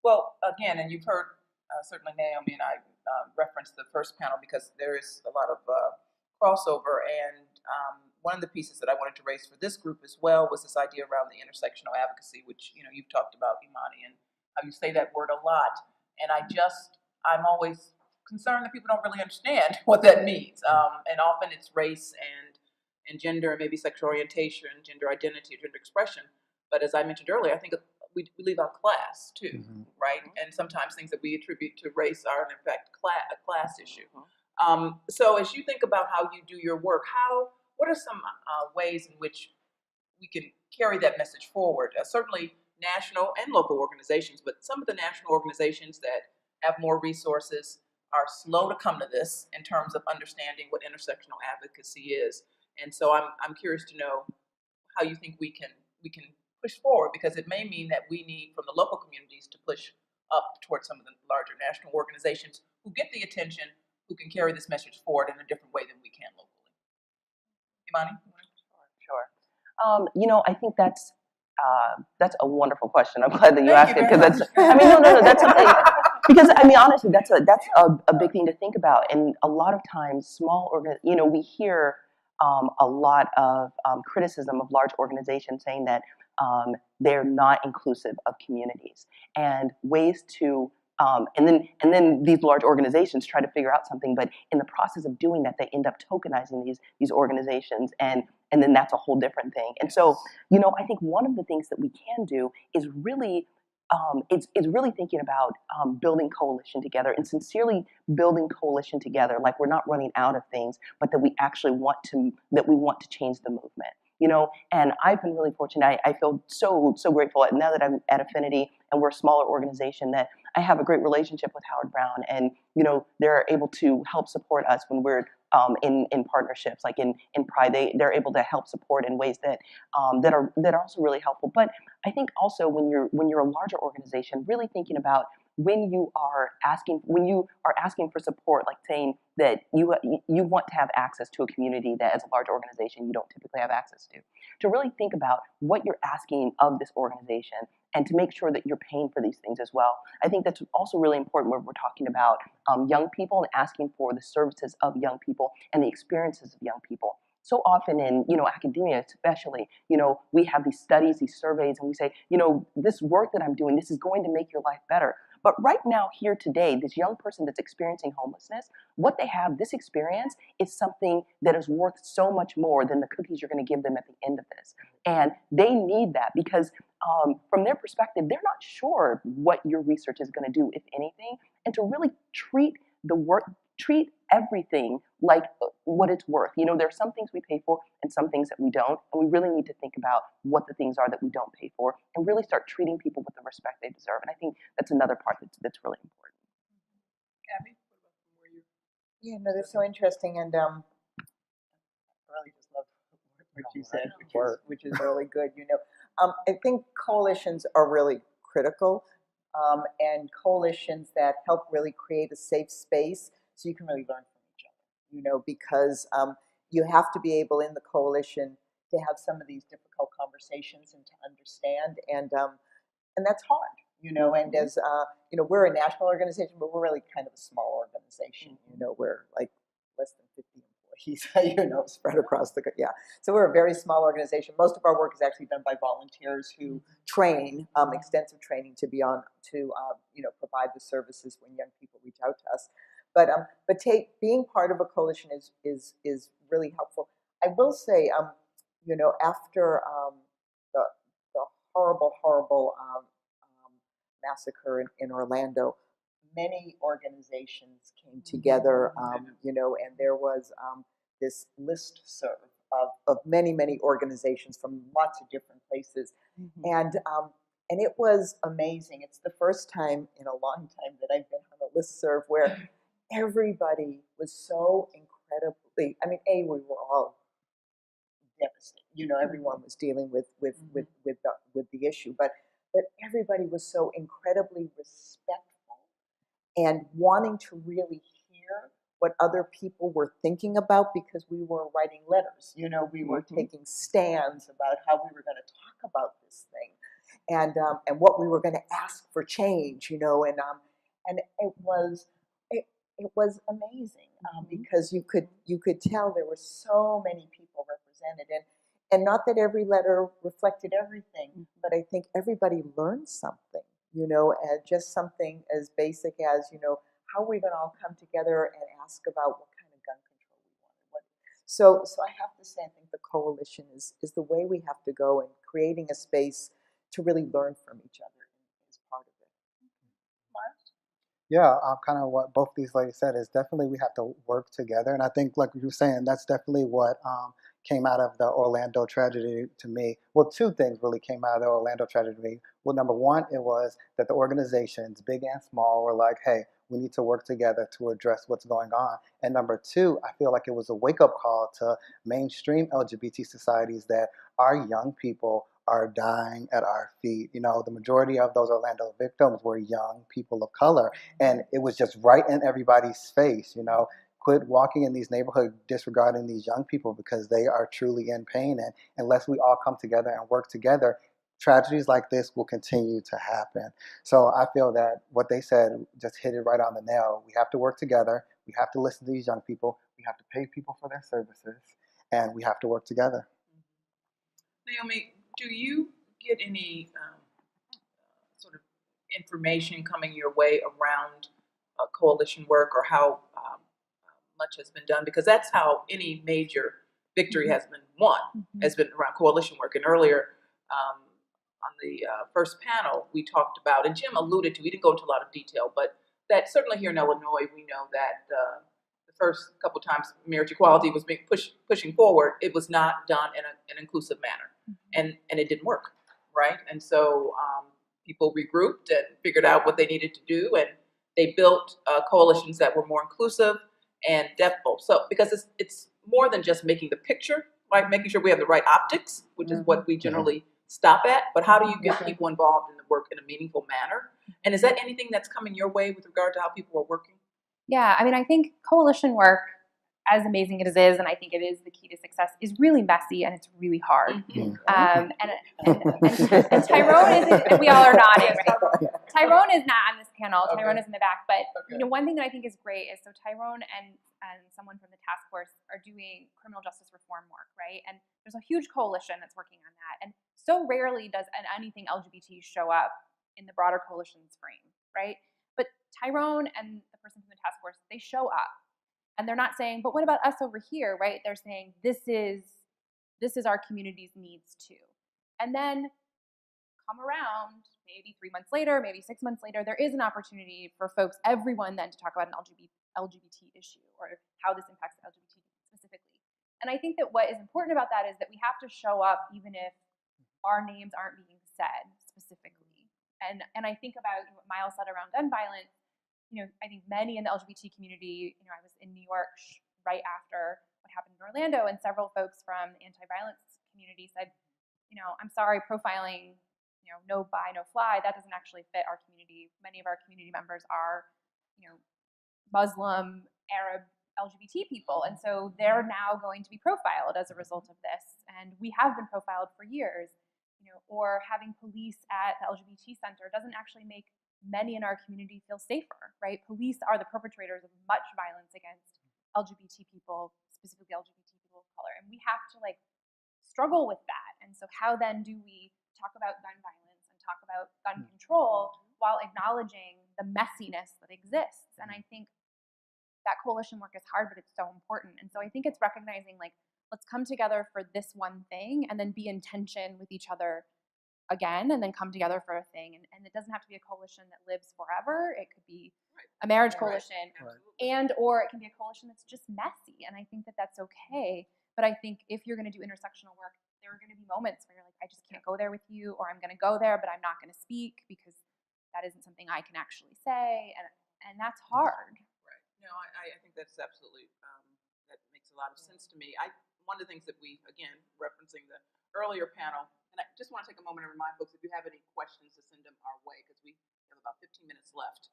Well, again, and you've heard certainly Naomi and I reference the first panel because there is a lot of crossover. And one of the pieces that I wanted to raise for this group as well was this idea around the intersectional advocacy, which you've talked about, Imani, and how you say that word a lot. And I'm always concerned that people don't really understand what that means. And often it's race and gender, and maybe sexual orientation, gender identity, gender expression. But as I mentioned earlier, I think we leave out class too, right? And sometimes things that we attribute to race are in fact a class issue. So as you think about how you do your work, what are some ways in which we can carry that message forward? Certainly national and local organizations, but some of the national organizations that have more resources are slow to come to this in terms of understanding what intersectional advocacy is. And so I'm curious to know how you think we can push forward, because it may mean that we need from the local communities to push up towards some of the larger national organizations who get the attention, who can carry this message forward in a different way than we can locally. Imani? Sure. I think that's a wonderful question. I'm glad that you asked it, because that's that's something. Because honestly, that's a big thing to think about. And a lot of times, we hear a lot of criticism of large organizations saying that they're not inclusive of communities, and ways to and then these large organizations try to figure out something, but in the process of doing that, they end up tokenizing these organizations, and then that's a whole different thing. And so, I think one of the things that we can do is really it's really thinking about building coalition together, and sincerely building coalition together, like we're not running out of things, but that we actually want to change the movement. And I've been really fortunate. I feel so grateful now that I'm at Affinity and we're a smaller organization, that I have a great relationship with Howard Brown, and they're able to help support us when we're in partnerships, like in Pride. They're able to help support in ways that are also really helpful. But I think also when you're a larger organization, really thinking about when you are asking for support, like saying that you want to have access to a community that as a large organization you don't typically have access to really think about what you're asking of this organization, and to make sure that you're paying for these things as well. I think that's also really important when we're talking about young people and asking for the services of young people and the experiences of young people. So often in academia especially, we have these studies, these surveys, and we say, this work that I'm doing, this is going to make your life better. But right now, here today, this young person that's experiencing homelessness, what they have, this experience, is something that is worth so much more than the cookies you're going to give them at the end of this. And they need that, because from their perspective, they're not sure what your research is going to do, if anything, and to really treat everything like what it's worth. There are some things we pay for and some things that we don't, and we really need to think about what the things are that we don't pay for, and really start treating people with the respect they deserve. And I think that's another part that's really important. Abbe, what about you? Yeah, no, that's so interesting, and I really just love what you said, which is really good. I think coalitions are really critical, and coalitions that help really create a safe space so you can really learn from each other. Because you have to be able in the coalition to have some of these difficult conversations and to understand, and that's hard. And as we're a national organization, but we're really kind of a small organization. We're like less than 50 employees, spread across the, So we're a very small organization. Most of our work is actually done by volunteers who train, extensive training to provide the services when young people reach out to us. But being part of a coalition is really helpful. I will say, after the horrible massacre in Orlando, many organizations came together, and there was this listserv of many organizations from lots of different places, and it was amazing. It's the first time in a long time that I've been on a listserv where everybody was so incredibly. We were all devastated. Everyone was dealing with the issue, but everybody was so incredibly respectful and wanting to really hear what other people were thinking about, because we were writing letters. We were taking stands about how we were going to talk about this thing. and what we were going to ask for change, and it was amazing because you could tell there were so many people represented, and not that every letter reflected everything, but I think everybody learned something, and just something as basic as, how are we going to all come together and ask about what kind of gun control we wanted? So I have to say, I think the coalition is the way we have to go, and creating a space to really learn from each other is part of it. Yeah, kind of what both these ladies said is definitely we have to work together. And I think, like you were saying, that's definitely what came out of the Orlando tragedy to me. Well, two things really came out of the Orlando tragedy to me. Well, number one, it was that the organizations, big and small, were like, hey, we need to work together to address what's going on. And number two, I feel like it was a wake-up call to mainstream LGBT societies that our young people are dying at our feet. The majority of those Orlando victims were young people of color, and it was just right in everybody's face. Quit walking in these neighborhoods disregarding these young people because they are truly in pain, and unless we all come together and work together, tragedies like this will continue to happen. So I feel that what they said just hit it right on the nail. We have to work together, we have to listen to these young people, we have to pay people for their services, and we have to work together. Naomi, do you get any sort of information coming your way around coalition work, or how much has been done? Because that's how any major victory has been won, has been around coalition work. And earlier on the first panel, we talked about, and Jim alluded to, we didn't go into a lot of detail, but that certainly here in Illinois, we know that the first couple times marriage equality was being pushing forward, it was not done in an inclusive manner. And it didn't work, right? And so people regrouped and figured out what they needed to do, and they built coalitions that were more inclusive and deaf-bold. So because it's more than just making the picture, right? Making sure we have the right optics, which is what we generally stop at, but how do you get people involved in the work in a meaningful manner? And is that anything that's coming your way with regard to how people are working? Yeah, I mean, I think coalition work, as amazing as it is, and I think it is the key to success, is really messy and it's really hard. And Tyrone isn't, and we all are nodding, right? Tyrone is not on this panel. Tyrone is in the back. But one thing that I think is great is, so Tyrone and someone from the task force are doing criminal justice reform work, right? And there's a huge coalition that's working on that. And so rarely does anything LGBT show up in the broader coalition's frame, right? But Tyrone and the person from the task force, they show up. And they're not saying, but what about us over here, right? They're saying, this is our community's needs too. And then come around, maybe 3 months later, maybe 6 months later, there is an opportunity for folks, everyone then, to talk about an LGBT issue, or how this impacts the LGBT specifically. And I think that what is important about that is that we have to show up even if our names aren't being said specifically. And I think about what Myles said around gun violence. I think many in the LGBT community, I was in New York right after what happened in Orlando, and several folks from the anti-violence community said, I'm sorry, profiling, no buy, no fly, that doesn't actually fit our community. Many of our community members are, Muslim, Arab, LGBT people, and so they're now going to be profiled as a result of this. And we have been profiled for years, or having police at the LGBT center doesn't actually make many in our community feel safer, right? Police are the perpetrators of much violence against LGBT people, specifically LGBT people of color. And we have to struggle with that. And so how then do we talk about gun violence and talk about gun control while acknowledging the messiness that exists? And I think that coalition work is hard, but it's so important. And so I think it's recognizing, let's come together for this one thing and then be in tension with each other again, and then come together for a thing. And it doesn't have to be a coalition that lives forever. It could be a marriage coalition, or it can be a coalition that's just messy. And I think that that's okay. But I think if you're going to do intersectional work, there are going to be moments where you're like, I just can't go there with you, or I'm going to go there, but I'm not going to speak because that isn't something I can actually say. And that's hard. Right. No, I think that's absolutely, that makes a lot of sense to me. One of the things that we, again, referencing the earlier panel, and I just want to take a moment and remind folks, if you have any questions, to send them our way, because we have about 15 minutes left.